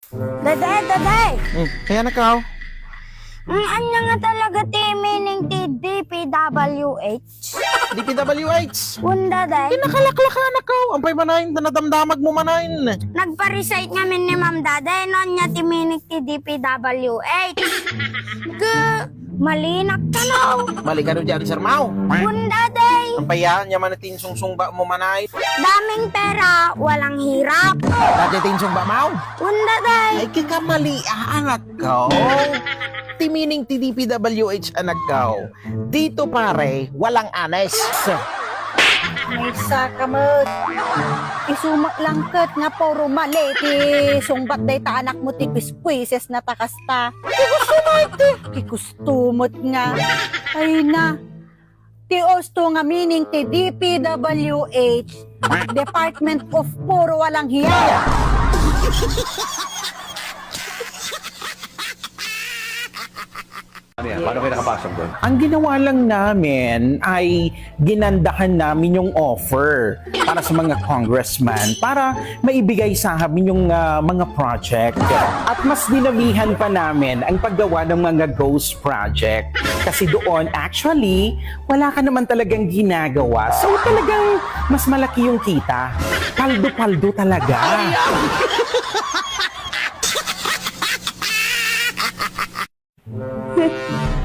Daday! Kaya nakaw. Ano nga talaga ti meaning ti DPWH? DPWH. Daday, Nakalaklak ka nakaw. Ampay manayin, tanadamdamag mo manayin. nagpa-recite ngamin ni Ma'am Daday, non niya ti meaning ti DPWH. Malinak ka no! Mali ka dyan, Sir Mau. Daday, Ampay yan, yaman natin sungsungba mo manay. daming pera, walang hirap. Dati sungsungba Mau. Daday, Ay, kakamali anak ko. Ti meaning ti DPWH anak ko. Dito pare, walang honest. May sakamot. Isumak lang kat nga puro mali. Ti sungbat day ta anak mo ti quiz-quizzes na takasta. Kikustumot nga. Ay na. Ti osto nga meaning ti DPWH. Department of Puro Walang Hiya. Paano kayo nakapasok doon? Ang ginawa lang namin ay ginandahan namin yung offer para sa mga congressman para maibigay sa amin yung mga project. At mas dinabihan pa namin ang paggawa ng mga ghost project. Kasi doon, actually, wala ka naman talagang ginagawa. So talagang mas malaki yung kita. Paldo-paldo talaga.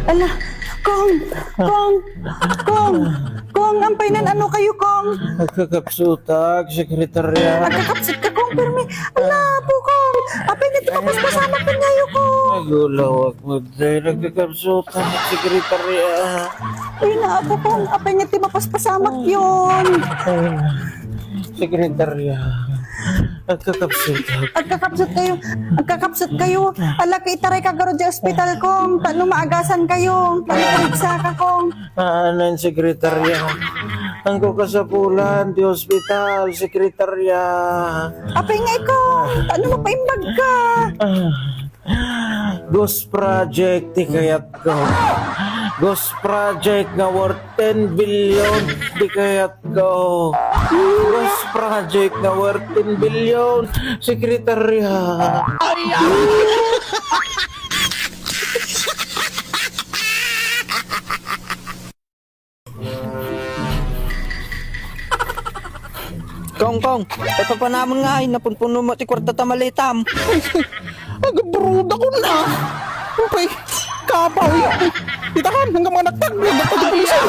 Ala, Kong, ampay nan ano kayo, Kong? Nagkakapsutag, sekretarya. Agkakapsit ka, Kong, pero may, ala po, Kong. Apay na tipapos pasama ka ngayon, Kong. Nagulawak mo dahil nagkakapsutag, sekretarya. Ay na po, Kong. Apay na tipapos pasama yun. Sekretarya. Nagkakapsutag. Agkakapsit kayo. Ala, kaitaray ka garo di ospital, Kong. Tano maagasan kayo. Tano parigsa ka, Kong. Aanan, sekretarya. Ang kukasapulan, di ospital, sekretarya. Apay nga, Kong. Tano mapaimbag ka. Ghost project, di kayat ko. Ghost project nga worth 10 billion, di kayat ko. Ghost project nga worth 10 billion, sekretarya. Kong, ito pa naman nga ay napunpuno mo ti kwarta tamalitam. Nagabruda ko na. Okay, kapaw yan. Itakan, hanggang mga nagtaglag at pagkapulisan.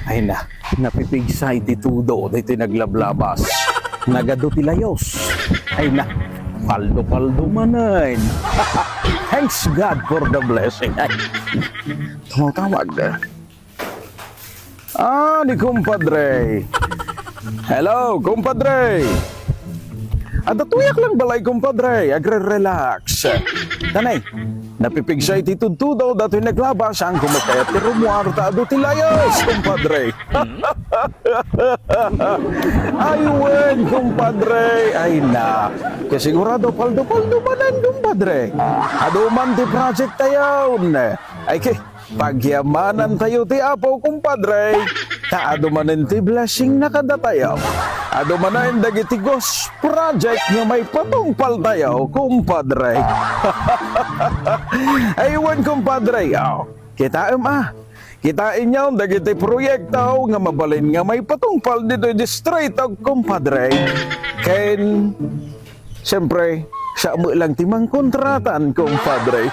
Ay na, napipigsa ititudo, dito naglablabas. Nagado tilayos. Ay na, paldo-paldo manan. Thanks God for the blessing. Ay, tumatawag na. Ni kumpadre. Hello, kumpadre. Tuyak lang balay, kumpadre. Agre-relax. Tanay, napipigsa ititudo dato naglabas ang kumakayat ni Romuarta ado tilayos, kumpadre. Ayun, kumpadre. Ay na, kasigurado paldo-paldo manan, kumpadre. Ado man ti project tayo. Ay pagyamanan tayo ti apo, kumpadre. Taado manan ti blessing na kada tayo. Ado manan dagiti ghost project nga may patungpal tayo, kumpadre. Aywan, kumpadre. Kita kitain niyo dagiti proyekto nga mabalin nga may patungpal dito di straight of, kumpadre. Ken siyempre sa mo lang timang kontratan, kumpadre.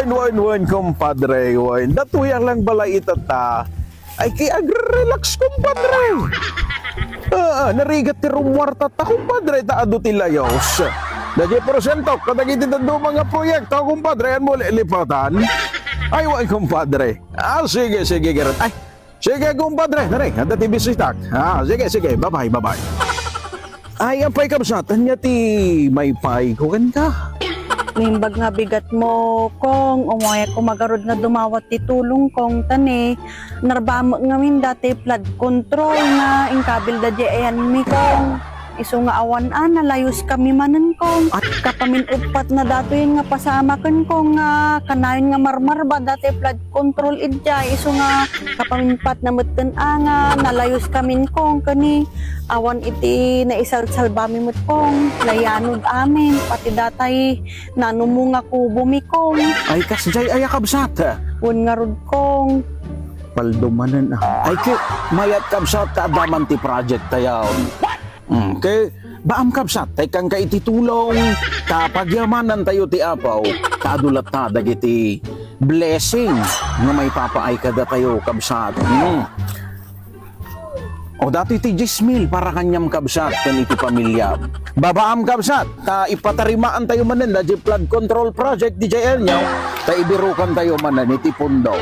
Wan, kumpadre, wan. Datuyang lang balay itata. Ay, kay agre-relax, kumpadre. Narigat ti Romuarta ta, kumpadre, taado tilayos. Dagi porsyento, kadagi titando mga proyekto, kumpadre, yan mo lipatan. Ay, wan, kumpadre. Sige, Gerard. Ay, sige, kumpadre. Naray, handa ti bisitak. Sige, bye-bye. Ay, ang pay kamsatan niya ti may pay ko ka. Mimbag nga bigat mo, Kong. Umaya ko magarod nga dumawat ti tulong, Kong. Tani, narbamo nga min dati flood control nga ingkabil da di ayan mi, Kong. Iso nga awan nalayos kami manan kong. At kapamin-upat na dato yun nga pasama kan kong nga kanayon nga marmar ba dati flood control idya. Iso nga kapamin-pat na mutan nga nalayos kami kong kani. Awan iti na isal-salbami mo kong. Layanod amin. Pati datay nanumunga kubo mi kong. Ay kasjay ay kabsat. Un nga rod kong. Paldumanan Ay kay mayat kabsat kaadaman ti project tayaw. Kay baam kabsat tay kang kaititulong kapagyamanan tayo ti apaw kadulat ta dagiti blessing nga may papaay kada tayo kabsat. O dati ti 10,000 para kanyam kabsat kan iti pamilya. Babaam kabsat ta ipatarimaan tayo manen da flood control project di JL nyaw ta ibirukan tayo manen iti pundo.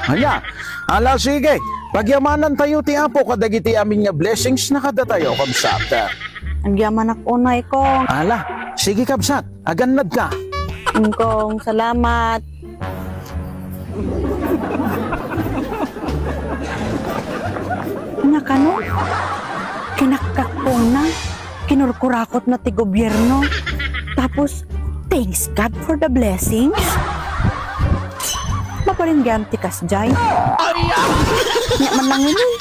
Hanya, ala sige, pagyamanan tayo ti apo kadagiti amin nga blessings na kada tayo kabsat. Ang yaman ako unay kong. Ala, sige kabsat, agannad ka. Kong, salamat. Nakano? Kinakakong na. Kinurkurakot na ti gobyerno. Tapos, thanks God for the blessings. Maparinggan ti kasjay. Nga man lang yun eh.